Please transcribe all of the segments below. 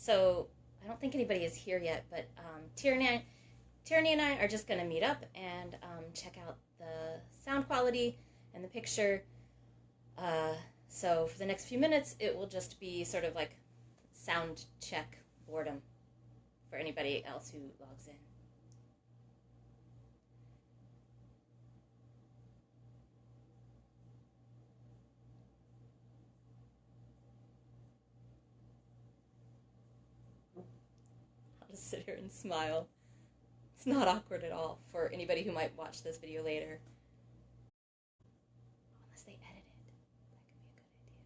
So I don't think anybody is here yet, but Tierney and I are just going to meet up and check out the sound quality and the picture. Uh, so for the next few minutes, it will just be sort of like sound check boredom for anybody else who logs in. I'll just sit here and smile. It's not awkward at all for anybody who might watch this video later. Unless they edit it. That could be a good idea.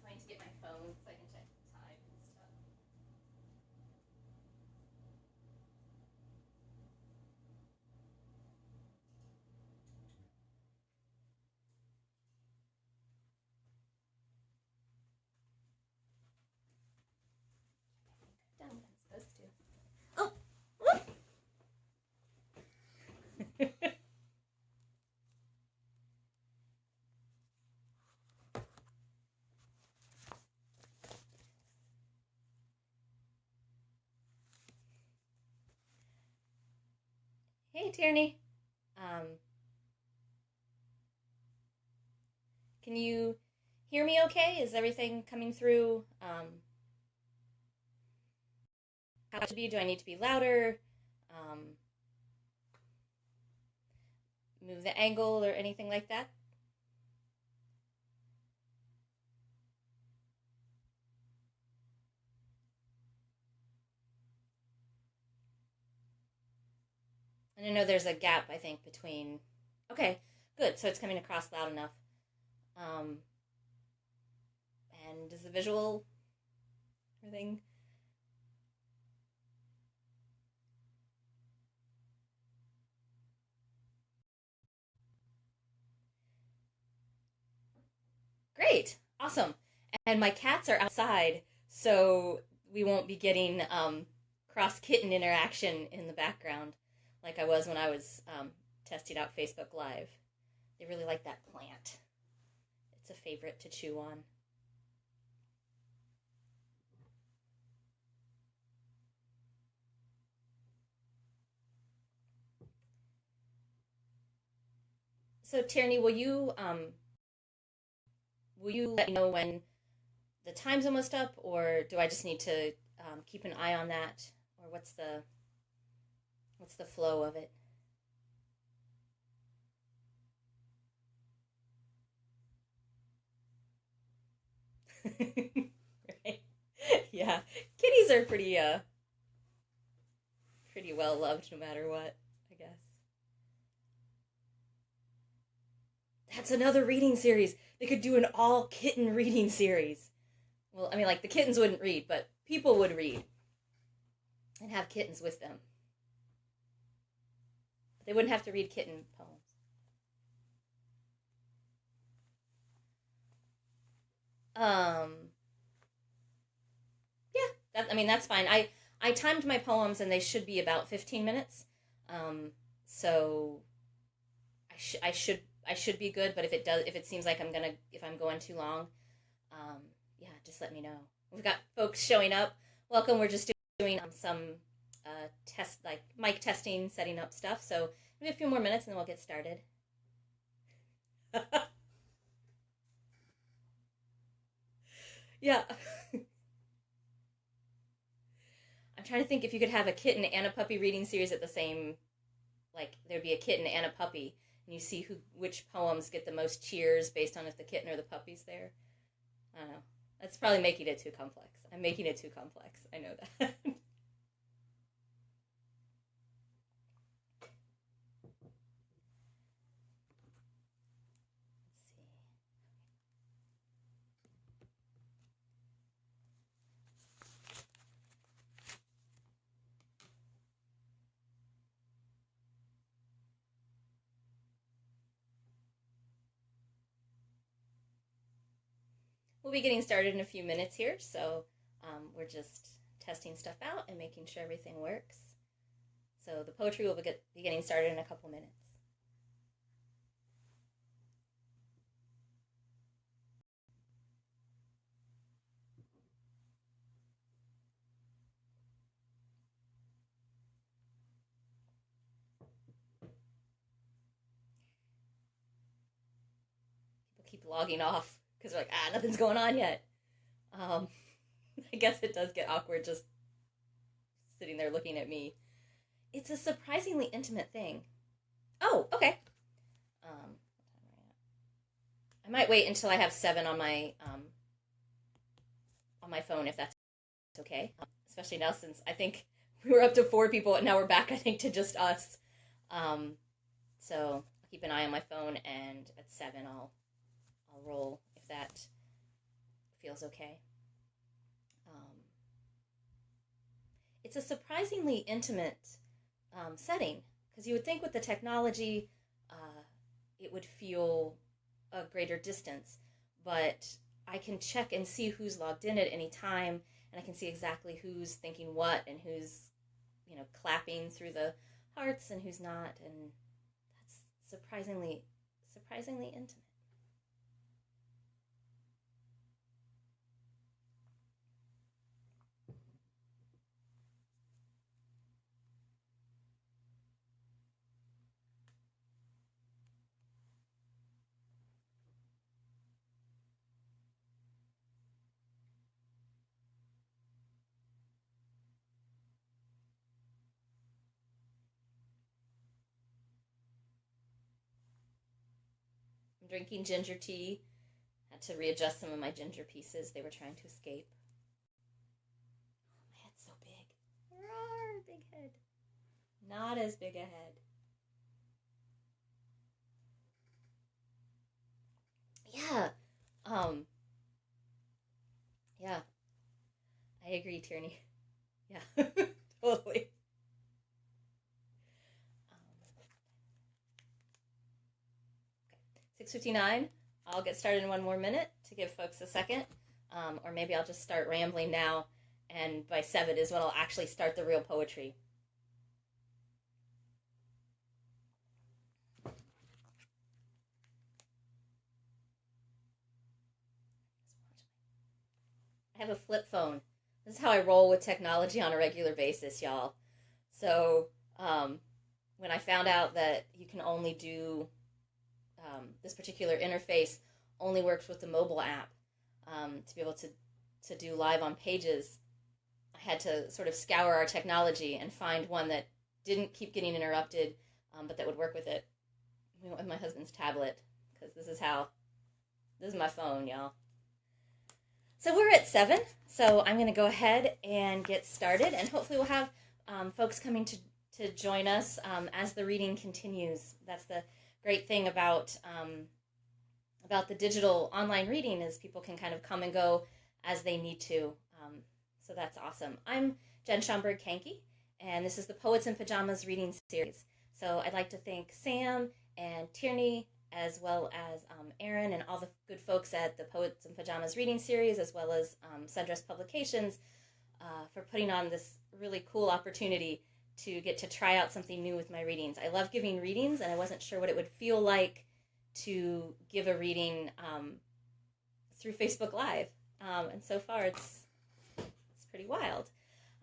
I'm going to get my phone so I can check the time and stuff. Done what I'm supposed to. Oh! Hey, Tierney. Um, can you hear me okay? Is everything coming through? How should be? Do I need to be louder? Um, move the angle or anything like that? And I know there's a gap, I think, between. Okay, good. So it's coming across loud enough. Um, and does the visual everything? Great, awesome. And my cats are outside, so we won't be getting cross kitten interaction in the background like I was when I was testing out Facebook Live. They really like that plant. It's a favorite to chew on. So Tierney, will you let me know when the time's almost up, or do I just need to keep an eye on that, or what's the flow of it? Right? Yeah, kitties are pretty well loved no matter what, I guess. That's another reading series. They could do an all kitten reading series. Well, I mean, like the kittens wouldn't read, but people would read and have kittens with them. But they wouldn't have to read kitten poems. Um, yeah, I mean that's fine. I timed my poems and they should be about 15 minutes. So I should be good. But if it seems like if I'm going too long, yeah, just let me know. We've got folks showing up. Welcome. We're just doing some test like mic testing, setting up stuff. So maybe a few more minutes and then we'll get started. Yeah. I'm trying to think if you could have a kitten and a puppy reading series at the same, like there'd be a kitten and a puppy, and you see which poems get the most cheers based on if the kitten or the puppy's there. I don't know. That's probably making it too complex. I'm making it too complex. I know that. We'll be getting started in a few minutes here, so we're just testing stuff out and making sure everything works. So the poetry will be getting started in a couple minutes. People keep logging off because they're like, nothing's going on yet. I guess it does get awkward just sitting there looking at me. It's a surprisingly intimate thing. Oh, okay. I might wait until I have 7 on my phone, if that's okay. Especially now, since I think we were up to 4 people and now we're back, I think, to just us. So I'll keep an eye on my phone, and at 7 I'll roll if that feels okay. It's a surprisingly intimate setting, because you would think with the technology it would feel a greater distance, but I can check and see who's logged in at any time, and I can see exactly who's thinking what and who's, clapping through the hearts and who's not, and that's surprisingly intimate. I'm drinking ginger tea. Had to readjust some of my ginger pieces. They were trying to escape. Oh, my head's so big. Rawr, big head. Not as big a head. Yeah. Yeah. I agree, Tierney. Yeah. Totally. 6:59. I'll get started in 1 more minute to give folks a second. Or maybe I'll just start rambling now, and by 7 is when I'll actually start the real poetry. I have a flip phone. This is how I roll with technology on a regular basis, y'all. So when I found out that you can only do this particular interface only works with the mobile app, to be able to do live on Pages, I had to sort of scour our technology and find one that didn't keep getting interrupted, but that would work with it. I went with my husband's tablet, because this is my phone, y'all. So we're at 7, so I'm going to go ahead and get started, and hopefully we'll have folks coming to join us as the reading continues. That's the great thing about the digital online reading, is people can kind of come and go as they need to. So that's awesome. I'm Jen Schomburg Kanke, and this is the Poets in Pajamas reading series. So I'd like to thank Sam and Tierney, as well as Aaron and all the good folks at the Poets in Pajamas reading series, as well as Sundress Publications, for putting on this really cool opportunity to get to try out something new with my readings. I love giving readings, and I wasn't sure what it would feel like to give a reading through Facebook Live. And so far it's pretty wild.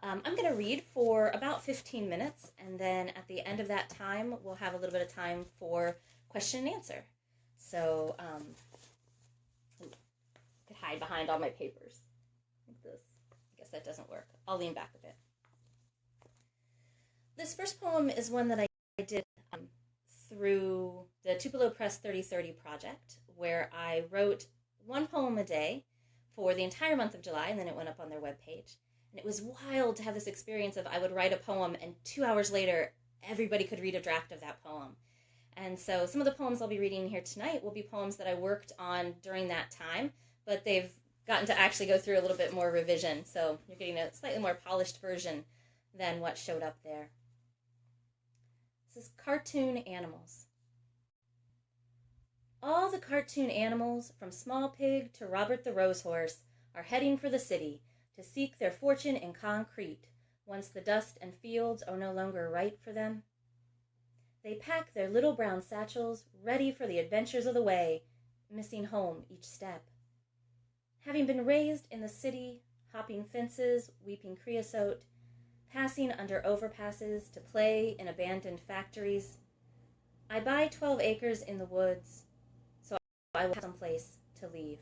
I'm going to read for about 15 minutes, and then at the end of that time, we'll have a little bit of time for question and answer. So I could hide behind all my papers like this. I guess that doesn't work. I'll lean back a bit. This first poem is one that I did through the Tupelo Press 3030 project, where I wrote 1 poem a day for the entire month of July, and then it went up on their webpage. And it was wild to have this experience of I would write a poem, and 2 hours later, everybody could read a draft of that poem. And so some of the poems I'll be reading here tonight will be poems that I worked on during that time, but they've gotten to actually go through a little bit more revision, so you're getting a slightly more polished version than what showed up there. This is Cartoon Animals. All the cartoon animals, from Small Pig to Robert the Rose Horse, are heading for the city to seek their fortune in concrete once the dust and fields are no longer right for them. They pack their little brown satchels, ready for the adventures of the way, missing home each step. Having been raised in the city, hopping fences, weeping creosote, passing under overpasses to play in abandoned factories, I buy 12 acres in the woods, so I will have some place to leave.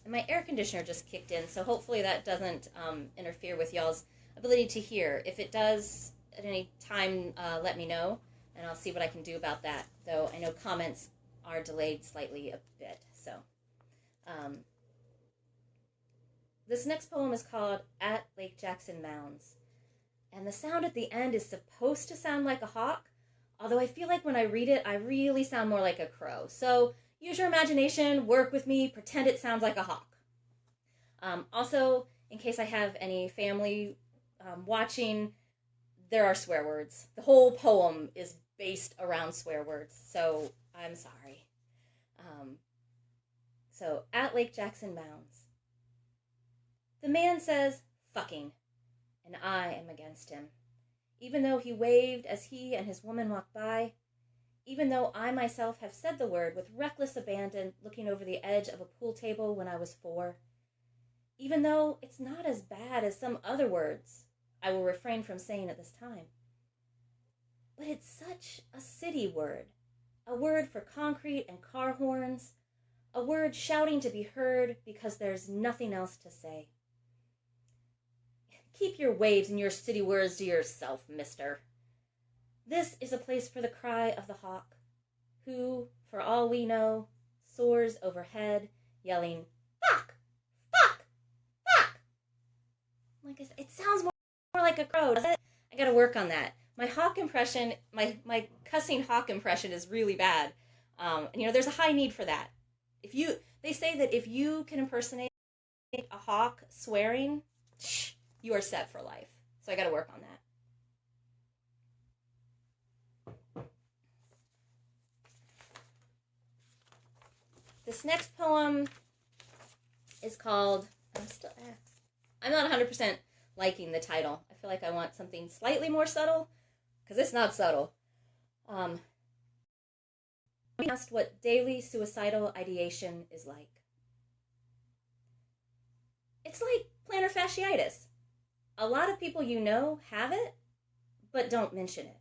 And my air conditioner just kicked in, so hopefully that doesn't interfere with y'all's ability to hear. If it does at any time, let me know, and I'll see what I can do about that, though I know comments are delayed slightly a bit. So this next poem is called At Lake Jackson Mounds, and the sound at the end is supposed to sound like a hawk, although I feel like when I read it, I really sound more like a crow. So use your imagination, work with me, pretend it sounds like a hawk. Also, in case I have any family watching, there are swear words. The whole poem is based around swear words, so I'm sorry. So, At Lake Jackson Mounds. The man says, fucking, and I am against him. Even though he waved as he and his woman walked by, even though I myself have said the word with reckless abandon, looking over the edge of a pool table when I was 4, even though it's not as bad as some other words I will refrain from saying at this time. But it's such a city word, a word for concrete and car horns, a word shouting to be heard because there's nothing else to say. Keep your waves and your city words to yourself, mister. This is a place for the cry of the hawk, who, for all we know, soars overhead, yelling, fuck, fuck, fuck. Like I said, it sounds more like a crow, doesn't it? I gotta work on that. My hawk impression, my cussing hawk impression is really bad. And there's a high need for that. They say that if you can impersonate a hawk swearing, you are set for life. So I gotta work on that. This next poem is called, I'm not 100% liking the title. I feel like I want something slightly more subtle, because it's not subtle. I asked what daily suicidal ideation is like. It's like plantar fasciitis. A lot of people you know have it, but don't mention it.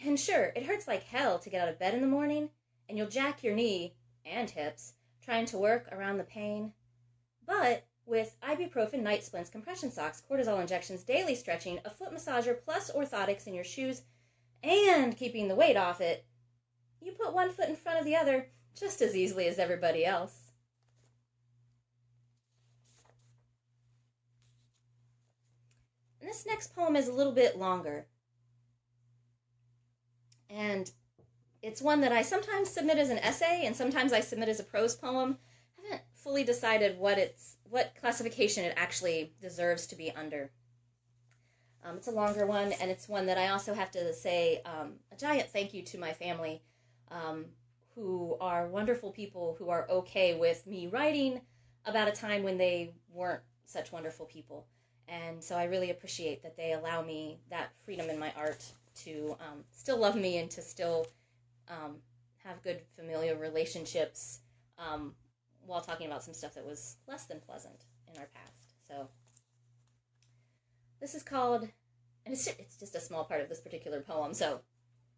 And sure, it hurts like hell to get out of bed in the morning, and you'll jack your knee and hips trying to work around the pain. But with ibuprofen, night splints, compression socks, cortisol injections, daily stretching, a foot massager, plus orthotics in your shoes, and keeping the weight off it, you put one foot in front of the other just as easily as everybody else. And this next poem is a little bit longer. And it's one that I sometimes submit as an essay and sometimes I submit as a prose poem. I haven't fully decided what classification it actually deserves to be under. It's a longer one, and it's one that I also have to say a giant thank you to my family, who are wonderful people who are okay with me writing about a time when they weren't such wonderful people. And so I really appreciate that they allow me that freedom in my art to still love me and to still have good familial relationships while talking about some stuff that was less than pleasant in our past. So this is called, and it's just a small part of this particular poem, so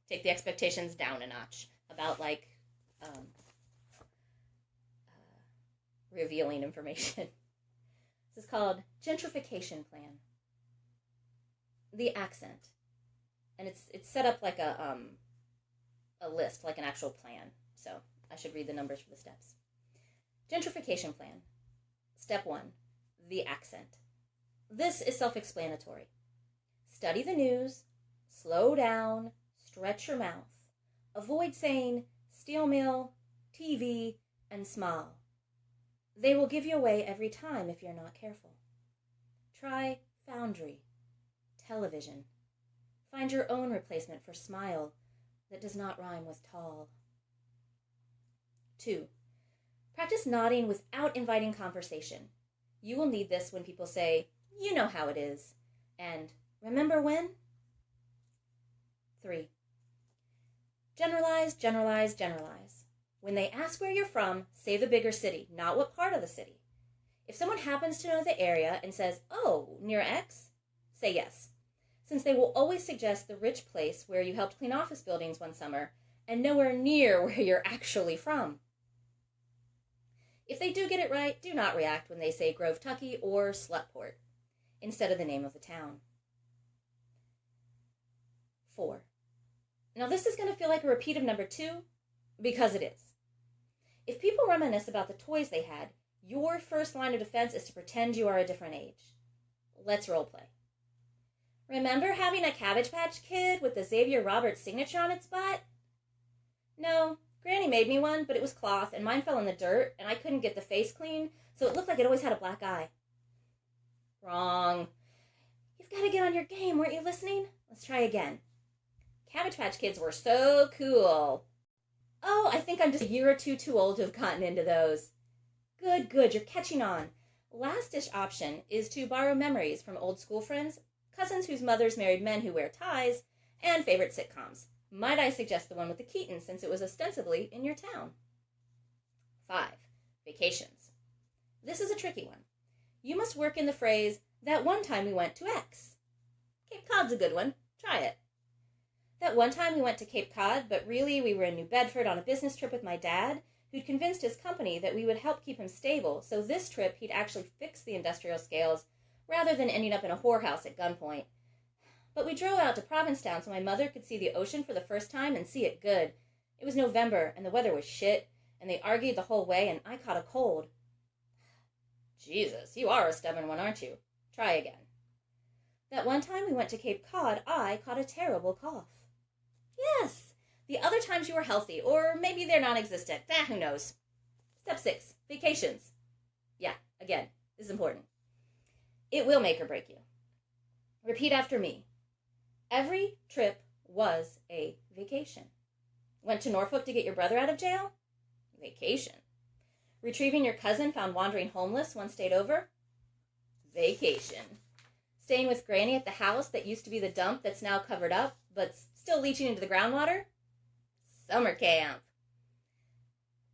take the expectations down a notch about revealing information. This is called Gentrification Plan. The accent. And it's set up like a list, like an actual plan. So I should read the numbers for the steps. Gentrification Plan. Step 1. The accent. This is self-explanatory. Study the news, slow down, stretch your mouth. Avoid saying steel mill, TV, and small. They will give you away every time if you're not careful. Try foundry, television. Find your own replacement for smile that does not rhyme with tall. 2. Practice nodding without inviting conversation. You will need this when people say, "You know how it is," and "Remember when?" 3. Generalize, generalize, generalize. When they ask where you're from, say the bigger city, not what part of the city. If someone happens to know the area and says, "Oh, near X," say yes, since they will always suggest the rich place where you helped clean office buildings one summer and nowhere near where you're actually from. If they do get it right, do not react when they say Grove Tucky or Slutport instead of the name of the town. 4. Now this is going to feel like a repeat of number 2 because it is. If people reminisce about the toys they had, your first line of defense is to pretend you are a different age. Let's role play. Remember having a Cabbage Patch Kid with the Xavier Roberts signature on its butt? No, Granny made me one, but it was cloth, and mine fell in the dirt, and I couldn't get the face clean, so it looked like it always had a black eye. Wrong. You've got to get on your game, weren't you listening? Let's try again. Cabbage Patch Kids were so cool. Oh, I think I'm just a year or two too old to have gotten into those. Good, you're catching on. Last-ish option is to borrow memories from old school friends, cousins whose mothers married men who wear ties, and favorite sitcoms. Might I suggest the one with the Keatons, since it was ostensibly in your town? 5. Vacations. This is a tricky one. You must work in the phrase, "That one time we went to X." Cape Cod's a good one. Try it. That one time we went to Cape Cod, but really we were in New Bedford on a business trip with my dad, who'd convinced his company that we would help keep him stable, so this trip he'd actually fix the industrial scales rather than ending up in a whorehouse at gunpoint. But we drove out to Provincetown so my mother could see the ocean for the first time and see it good. It was November, and the weather was shit, and they argued the whole way, and I caught a cold. Jesus, you are a stubborn one, aren't you? Try again. That one time we went to Cape Cod, I caught a terrible cough. Yes, the other times you were healthy, or maybe they're non-existent. Who knows? Step 6, vacations. Yeah, again, this is important. It will make or break you. Repeat after me. Every trip was a vacation. Went to Norfolk to get your brother out of jail? Vacation. Retrieving your cousin found wandering homeless one stayed over? Vacation. Staying with Granny at the house that used to be the dump that's now covered up, but still leaching into the groundwater? Summer camp.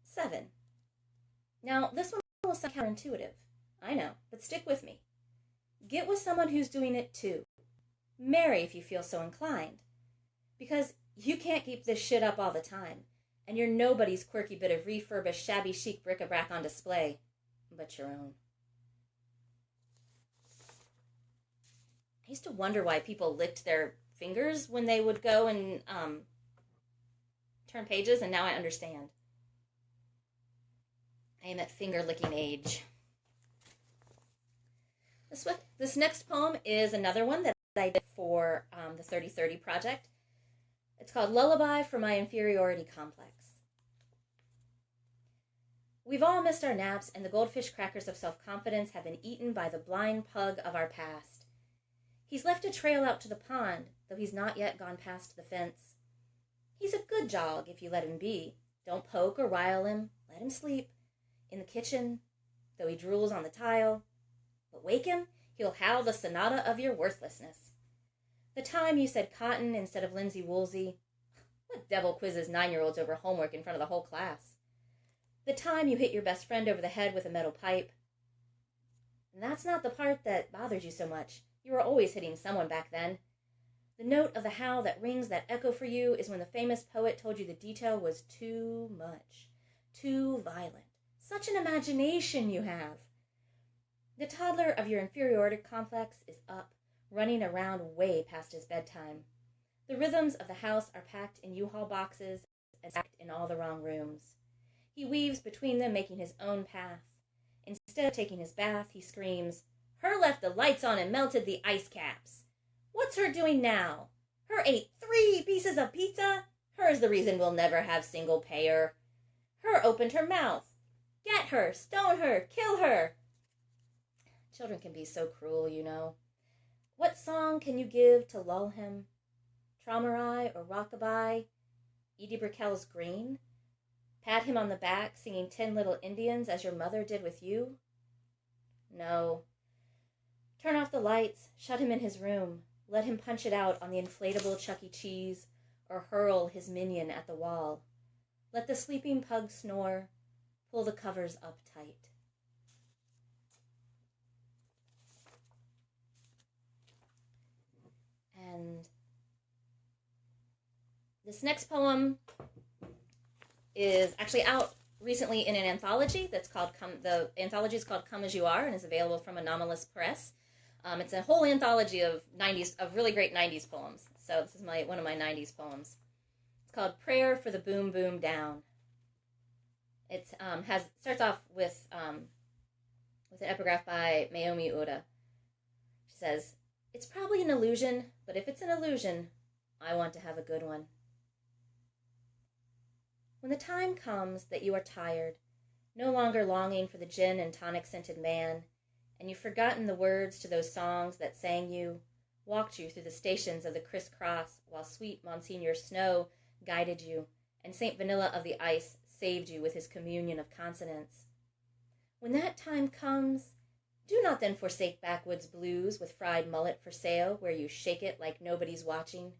7. Now, this one will sound counterintuitive. I know, but stick with me. Get with someone who's doing it too. Marry if you feel so inclined. Because you can't keep this shit up all the time, and you're nobody's quirky bit of refurbished shabby chic bric-a-brac on display, but your own. I used to wonder why people licked their fingers when they would go and turn pages, and now I understand. I am at finger-licking age. This next poem is another one that I did for the 3030 project. It's called Lullaby for My Inferiority Complex. We've all missed our naps, and the goldfish crackers of self-confidence have been eaten by the blind pug of our past. He's left a trail out to the pond, though he's not yet gone past the fence. He's a good jog if you let him be. Don't poke or rile him. Let him sleep. In the kitchen, though he drools on the tile. But wake him, he'll howl the sonata of your worthlessness. The time you said cotton instead of linsey woolsey. What devil quizzes 9-year-olds over homework in front of the whole class? The time you hit your best friend over the head with a metal pipe. And that's not the part that bothers you so much. You were always hitting someone back then. The note of the howl that rings that echo for you is when the famous poet told you the detail was too much, too violent. Such an imagination you have. The toddler of your inferiority complex is up, running around way past his bedtime. The rhythms of the house are packed in U-Haul boxes and stacked in all the wrong rooms. He weaves between them, making his own path. Instead of taking his bath, he screams, "Her left the lights on and melted the ice caps. What's her doing now? Her ate 3 pieces of pizza? Her's the reason we'll never have single payer. Her opened her mouth. Get her, stone her, kill her." Children can be so cruel, you know. What song can you give to lull him? Traumerei or Rockabye, Edie Brickell's Green? Pat him on the back singing 10 Little Indians as your mother did with you? No. Turn off the lights, shut him in his room, let him punch it out on the inflatable Chuck E. Cheese or hurl his minion at the wall. Let the sleeping pug snore, pull the covers up tight. And this next poem is actually out recently in an anthology that's called the anthology is called Come As You Are and is available from Anomalous Press. It's a whole anthology of really great 90s poems. So this is one of my 90s poems. It's called Prayer for the Boom Boom Down. It starts off with an epigraph by Naomi Oda. She says, "It's probably an illusion, but if it's an illusion, I want to have a good one. When the time comes that you are tired, no longer longing for the gin and tonic-scented man, and you've forgotten the words to those songs that sang you, walked you through the stations of the crisscross while sweet Monsignor Snow guided you, and St. Vanilla of the Ice saved you with his communion of consonants. When that time comes, do not then forsake backwoods blues with fried mullet for sale, where you shake it like nobody's watching.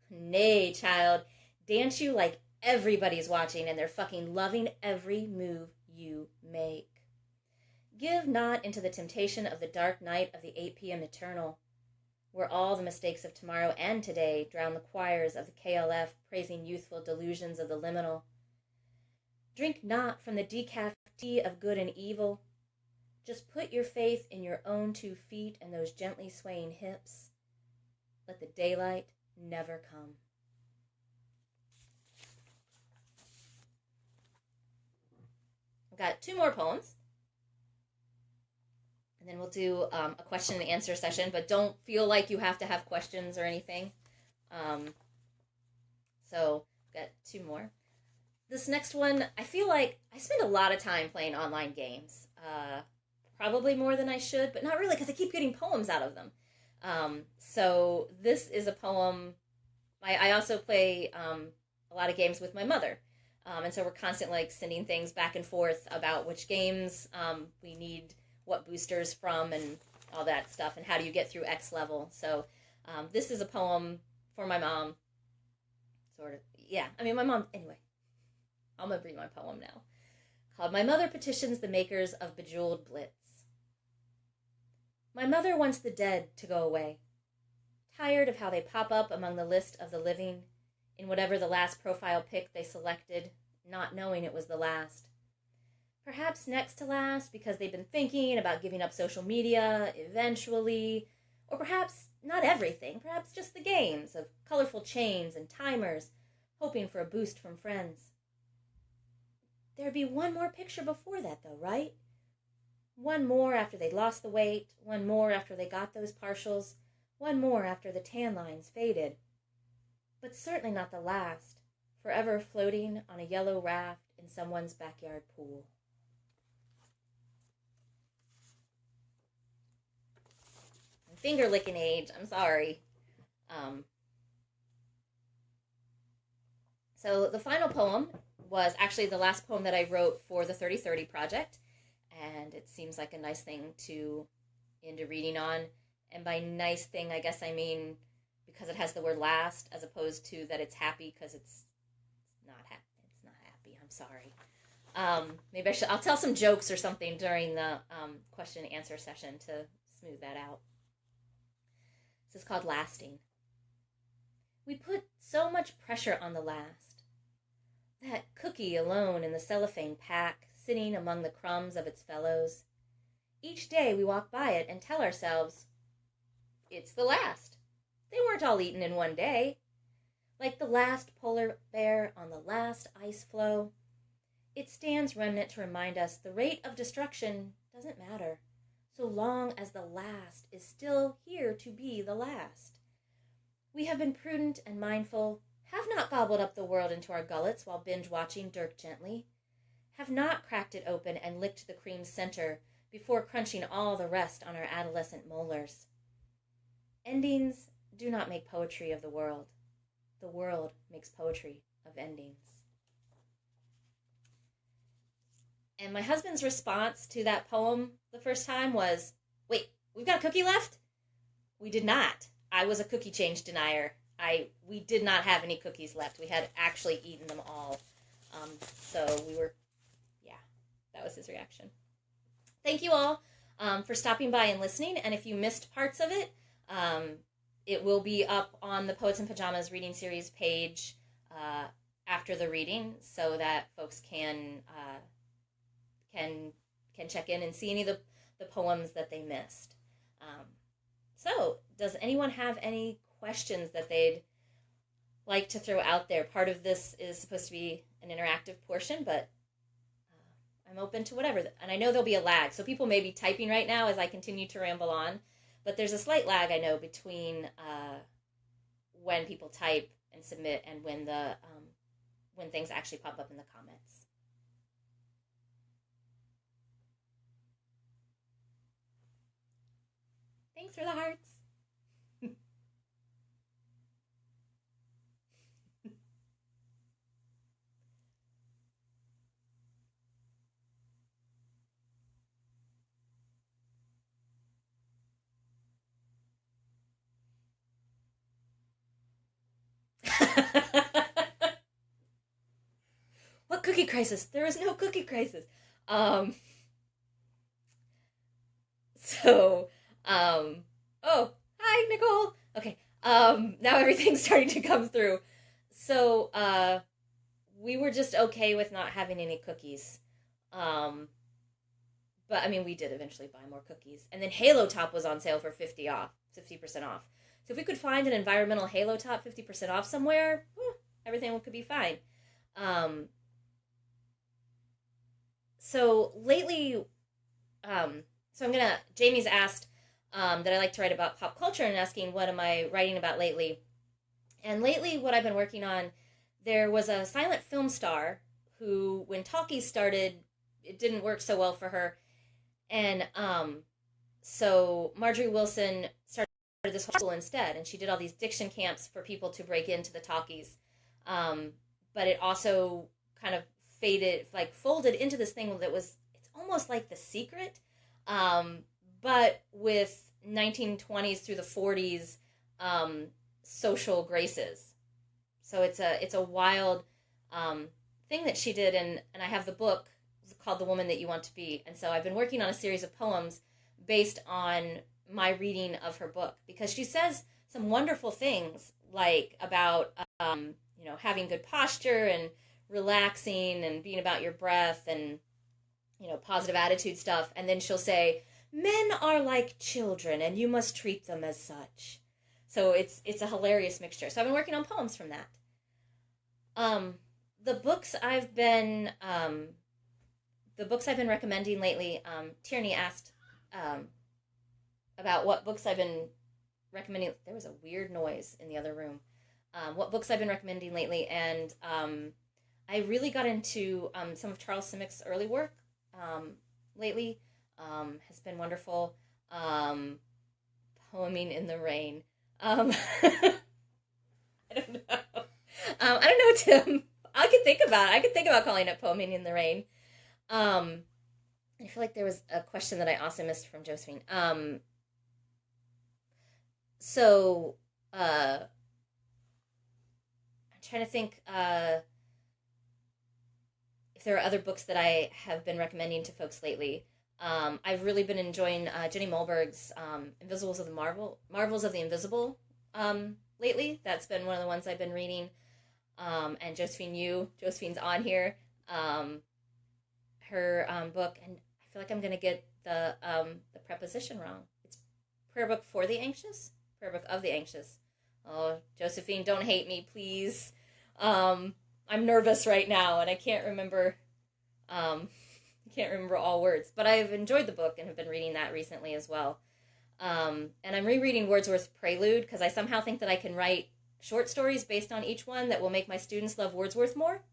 Nay, child, dance you like everybody's watching, and they're fucking loving every move you make. Give not into the temptation of the dark night of the 8 p.m. eternal, where all the mistakes of tomorrow and today drown the choirs of the KLF praising youthful delusions of the liminal. Drink not from the decaf tea of good and evil. Just put your faith in your own 2 feet and those gently swaying hips. Let the daylight never come." I've got 2 more poems. And then we'll do a question and answer session, but don't feel like you have to have questions or anything. So I've got 2 more. This next one, I feel like I spend a lot of time playing online games. Probably more than I should, but not really, because I keep getting poems out of them. So this is a poem. I also play a lot of games with my mother. And so we're constantly sending things back and forth about which games we need what boosters from and all that stuff, and how do you get through X level. So this is a poem for my mom. Sort of, yeah. I mean, my mom, anyway. I'm going to read my poem now. Called My Mother Petitions the Makers of Bejeweled Blitz. My mother wants the dead to go away. Tired of how they pop up among the list of the living, in whatever the last profile pic they selected, not knowing it was the last. Perhaps next to last because they've been thinking about giving up social media eventually, or perhaps not everything, perhaps just the games of colorful chains and timers, hoping for a boost from friends. There'd be one more picture before that, though, right? One more after they'd lost the weight, one more after they got those partials, one more after the tan lines faded. But certainly not the last, forever floating on a yellow raft in someone's backyard pool. Finger-licking age, I'm sorry. So the final poem was actually the last poem that I wrote for the 3030 project, and it seems like a nice thing to end a reading on. And by nice thing, I guess I mean because it has the word last, as opposed to that it's happy, because it's not happy. It's not happy. I'm sorry. Maybe I'll tell some jokes or something during the question and answer session to smooth that out. This is called Lasting. We put so much pressure on the last. That cookie alone in the cellophane pack, sitting among the crumbs of its fellows. Each day we walk by it and tell ourselves, it's the last. They weren't all eaten in one day. Like the last polar bear on the last ice floe, it stands remnant to remind us the rate of destruction doesn't matter, so long as the last is still here to be the last. We have been prudent and mindful, have not gobbled up the world into our gullets while binge-watching Dirk Gently, have not cracked it open and licked the cream's center before crunching all the rest on our adolescent molars. Endings do not make poetry of the world. the world makes poetry of endings. And my husband's response to that poem the first time was, wait, we've got a cookie left? We did not. I was a cookie change denier. We did not have any cookies left. We had actually eaten them all. So we were, yeah, that was his reaction. Thank you all for stopping by and listening. And if you missed parts of it, it will be up on the Poets in Pajamas reading series page after the reading, so that folks can check in and see any of the poems that they missed. So, does anyone have any questions that they'd like to throw out there? Part of this is supposed to be an interactive portion, but I'm open to whatever. And I know there'll be a lag, so people may be typing right now as I continue to ramble on, but there's a slight lag, I know, between when people type and submit and when when things actually pop up in the comments. Thanks for the hearts. What cookie crisis? There is no cookie crisis. Oh, hi, Nicole. Okay. Now everything's starting to come through. So, we were just okay with not having any cookies. But I mean, we did eventually buy more cookies. And then Halo Top was on sale for 50% off. So if we could find an environmental Halo Top 50% off somewhere, everything could be fine. So lately, Jamie's asked that I like to write about pop culture and asking what am I writing about lately. And lately what I've been working on, there was a silent film star who, when talkies started, it didn't work so well for her. And so Marjorie Wilson started this whole school instead, and she did all these diction camps for people to break into the talkies. But it also kind of folded into this thing that was, it's almost like The Secret, but with 1920s through the 40s social graces. So it's a wild thing that she did, and I have the book called The Woman That You Want to Be. And so I've been working on a series of poems based on my reading of her book, because she says some wonderful things, like about having good posture and relaxing and being about your breath and positive attitude stuff. And then she'll say, men are like children and you must treat them as such. So it's a hilarious mixture. So I've been working on poems from that. The books I've been recommending lately, Tierney asked about what books I've been recommending. There was a weird noise in the other room. What books I've been recommending lately, and I really got into some of Charles Simick's early work lately. Has been wonderful. Poeming in the Rain. I don't know. Tim. I could think about calling it Poeming in the Rain. I feel like there was a question that I also missed from Josephine. I'm trying to think if there are other books that I have been recommending to folks lately. I've really been enjoying Jenny Molberg's Marvels of the Invisible lately. That's been one of the ones I've been reading. And Josephine's on here. Her book, and I feel like I'm going to get the preposition wrong. It's Prayer Book for the Anxious? Prayer Book of the Anxious. Oh, Josephine, don't hate me, please. I'm nervous right now, and I can't remember all words. But I've enjoyed the book and have been reading that recently as well. And I'm rereading Wordsworth's Prelude, because I somehow think that I can write short stories based on each one that will make my students love Wordsworth more.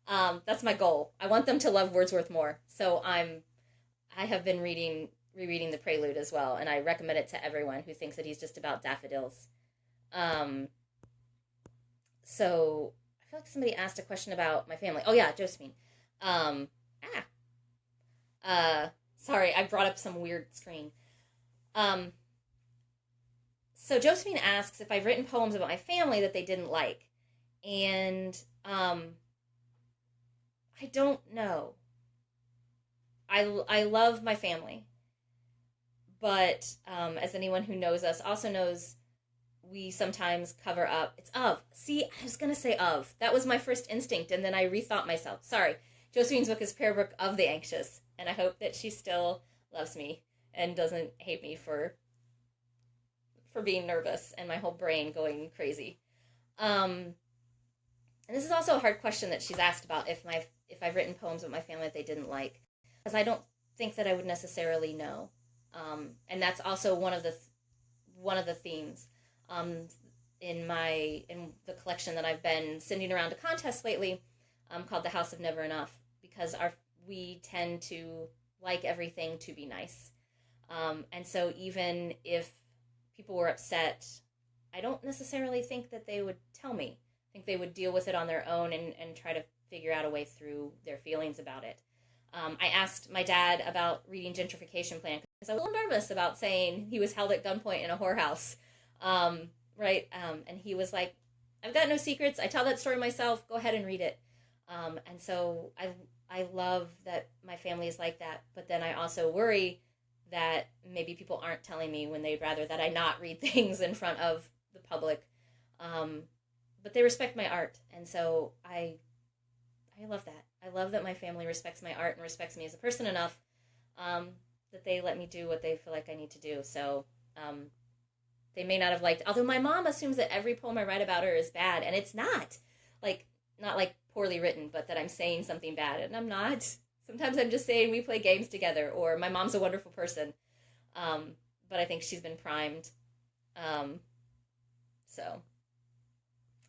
That's my goal. I want them to love Wordsworth more. So I have been rereading the Prelude as well, and I recommend it to everyone who thinks that he's just about daffodils. So I feel like somebody asked a question about my family. Oh yeah, Josephine. Um, ah, Sorry, I brought up some weird screen. Um, so Josephine asks if I've written poems about my family that they didn't like, and I don't know. I love my family, but as anyone who knows us also knows, we sometimes cover up. It's of. See, I was going to say of. That was my first instinct, and then I rethought myself. Sorry. Josephine's book is Prayer Book of the Anxious, and I hope that she still loves me and doesn't hate me for being nervous and my whole brain going crazy. And this is also a hard question that she's asked about if I've written poems about my family that they didn't like, because I don't think that I would necessarily know. And that's also one of the themes um, in the collection that I've been sending around to contests lately, called The House of Never Enough, because we tend to like everything to be nice, and so even if people were upset, I don't necessarily think that they would tell me. I think they would deal with it on their own and try to figure out a way through their feelings about it. I asked my dad about reading Gentrification Plan because I was a little nervous about saying he was held at gunpoint in a whorehouse. Right? And he was like, I've got no secrets. I tell that story myself. Go ahead and read it. And so I love that my family is like that. But then I also worry that maybe people aren't telling me when they'd rather that I not read things in front of the public. But they respect my art. And so I love that. I love that my family respects my art and respects me as a person enough that they let me do what they feel like I need to do. So they may not have liked, although my mom assumes that every poem I write about her is bad, and it's not. Not like poorly written, but that I'm saying something bad, and I'm not. Sometimes I'm just saying we play games together, or my mom's a wonderful person. But I think she's been primed, so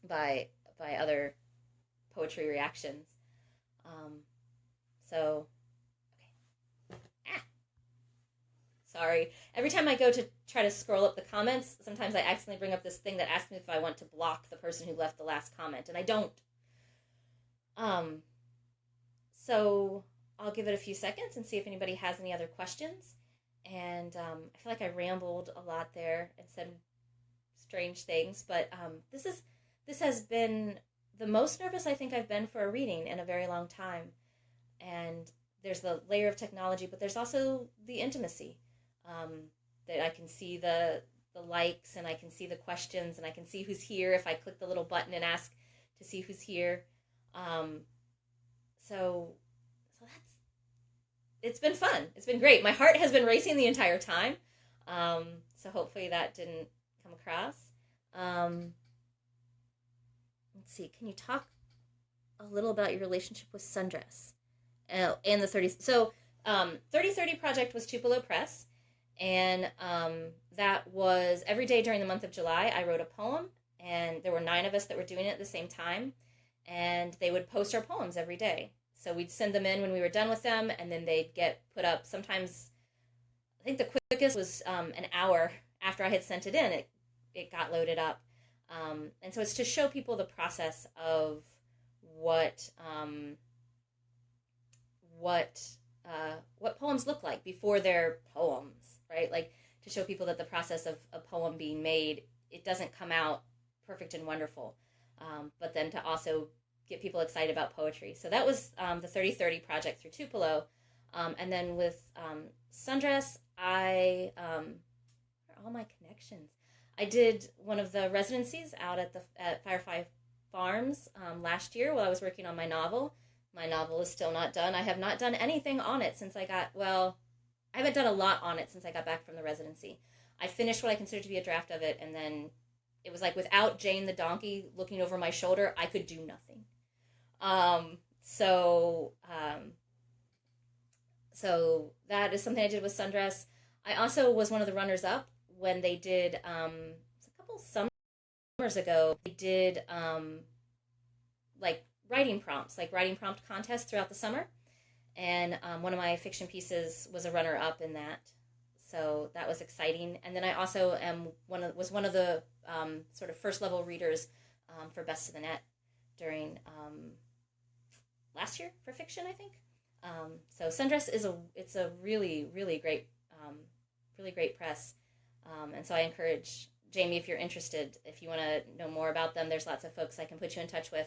by other poetry reactions. Um, so Sorry. Every time I go to try to scroll up the comments, sometimes I accidentally bring up this thing that asks me if I want to block the person who left the last comment, and I don't. Um, so I'll give it a few seconds and see if anybody has any other questions. And I feel like I rambled a lot there and said strange things, but this has been the most nervous I think I've been for a reading in a very long time. And there's the layer of technology, but there's also the intimacy. That I can see the likes, and I can see the questions, and I can see who's here if I click the little button and ask to see who's here. So it's been fun. It's been great. My heart has been racing the entire time. So hopefully that didn't come across. Let's see. Can you talk a little about your relationship with Sundress and the 30? So 3030 project was Tupelo Press. And that was every day during the month of July, I wrote a poem, and there were 9 of us that were doing it at the same time, and they would post our poems every day. So we'd send them in when we were done with them, and then they'd get put up. Sometimes, I think the quickest was an hour after I had sent it in, it got loaded up. And so it's to show people the process of what poems look like before they're poems. Right? Like, to show people that the process of a poem being made, it doesn't come out perfect and wonderful, but then to also get people excited about poetry. So that was the 3030 project through Tupelo. And then with Sundress, where are all my connections? I did one of the residencies out at Firefly Farms last year while I was working on my novel. My novel is still not done. I have not done anything on it since I haven't done a lot on it since I got back from the residency. I finished what I considered to be a draft of it, and then it was like without Jane the donkey looking over my shoulder, I could do nothing. So that is something I did with Sundress. I also was one of the runners-up when they did, a couple summers ago, they did writing prompts, like writing prompt contests throughout the summer. And one of my fiction pieces was a runner-up in that, so that was exciting. And then I also was one of the sort of first-level readers for Best of the Net during last year for fiction, I think. So Sundress it's a really, really great press. And so I encourage Jamie, if you're interested, if you want to know more about them, there's lots of folks I can put you in touch with.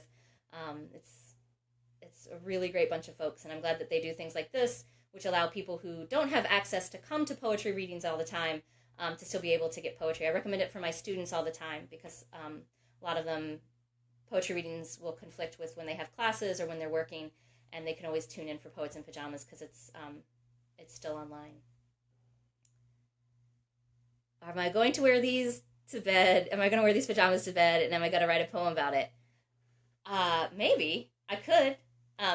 It's a really great bunch of folks, and I'm glad that they do things like this, which allow people who don't have access to come to poetry readings all the time to still be able to get poetry. I recommend it for my students all the time because a lot of them, poetry readings will conflict with when they have classes or when they're working, and they can always tune in for Poets in Pajamas because it's still online. Am I going to wear these to bed? Am I going to wear these pajamas to bed, and am I going to write a poem about it? Maybe. I could.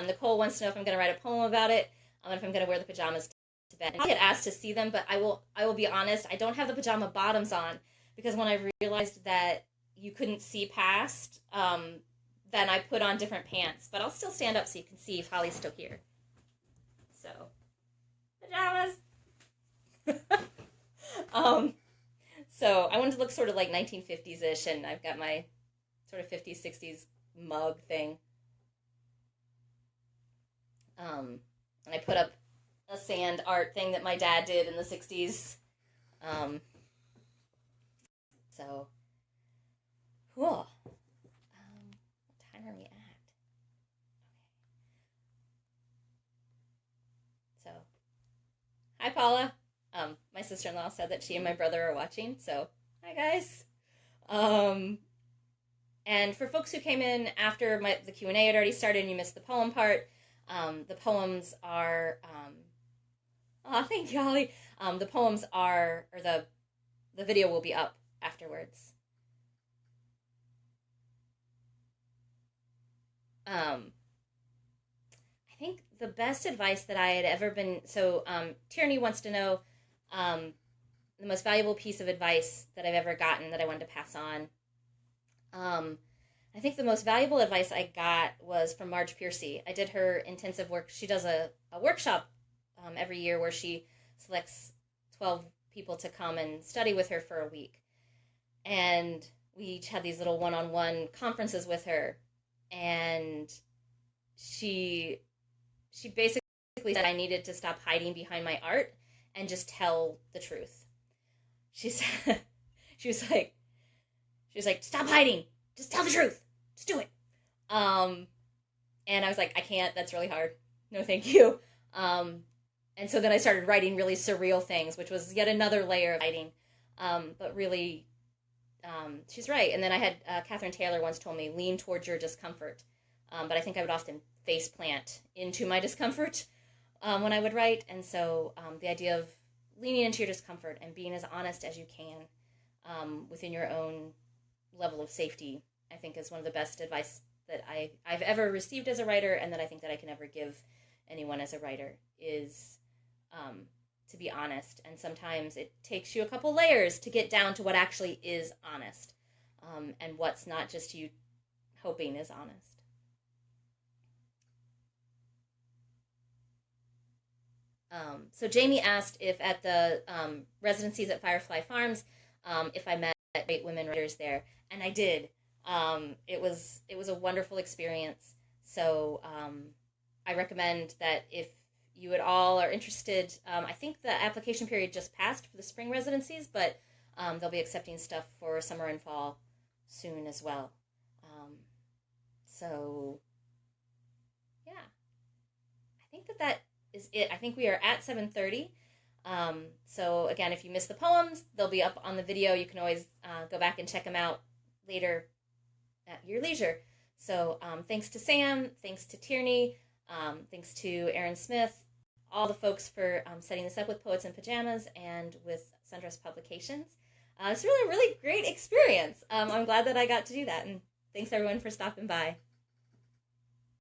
Nicole wants to know if I'm going to write a poem about it, and if I'm going to wear the pajamas to bed. I get asked to see them, but I will be honest, I don't have the pajama bottoms on, because when I realized that you couldn't see past, then I put on different pants. But I'll still stand up so you can see if Holly's still here. So, pajamas! So I wanted to look sort of like 1950s-ish, and I've got my sort of 50s, 60s mug thing. And I put up a sand art thing that my dad did in the 60s. So, cool. What time are we at? Okay. So, hi, Paula. My sister-in-law said that she and my brother are watching, so hi, guys. And for folks who came in after the Q&A had already started and you missed the poem part, the poems are, thank you, Holly. The poems are, or the video will be up afterwards. I think the best advice that I had ever been, so Tierney wants to know the most valuable piece of advice that I've ever gotten that I wanted to pass on. I think the most valuable advice I got was from Marge Piercy. I did her intensive work. She does a workshop every year where she selects 12 people to come and study with her for a week. And we each had these little one-on-one conferences with her. And she basically said I needed to stop hiding behind my art and just tell the truth. She said, she was like, stop hiding. Just tell the truth. Just do it. And I was like, I can't. That's really hard. No, thank you. And so then I started writing really surreal things, which was yet another layer of hiding. But really, she's right. And then I had Catherine Taylor once told me, lean towards your discomfort. But I think I would often face plant into my discomfort when I would write. And so the idea of leaning into your discomfort and being as honest as you can within your own level of safety, I think is one of the best advice that I've ever received as a writer, and that I think that I can ever give anyone as a writer, is to be honest. And sometimes it takes you a couple layers to get down to what actually is honest, and what's not just you hoping is honest. So Jamie asked if at the residencies at Firefly Farms, if I met great women writers there, and I did. It was a wonderful experience. So I recommend that if you at all are interested, I think the application period just passed for the spring residencies, but they'll be accepting stuff for summer and fall soon as well. So yeah, I think that is it. I think we are at 7:30. So again, if you missed the poems, they'll be up on the video. You can always go back and check them out later at your leisure. So thanks to Sam, thanks to Tierney, thanks to Aaron Smith, all the folks for setting this up with Poets in Pajamas and with Sundress Publications. It's really a really great experience. I'm glad that I got to do that, and thanks everyone for stopping by.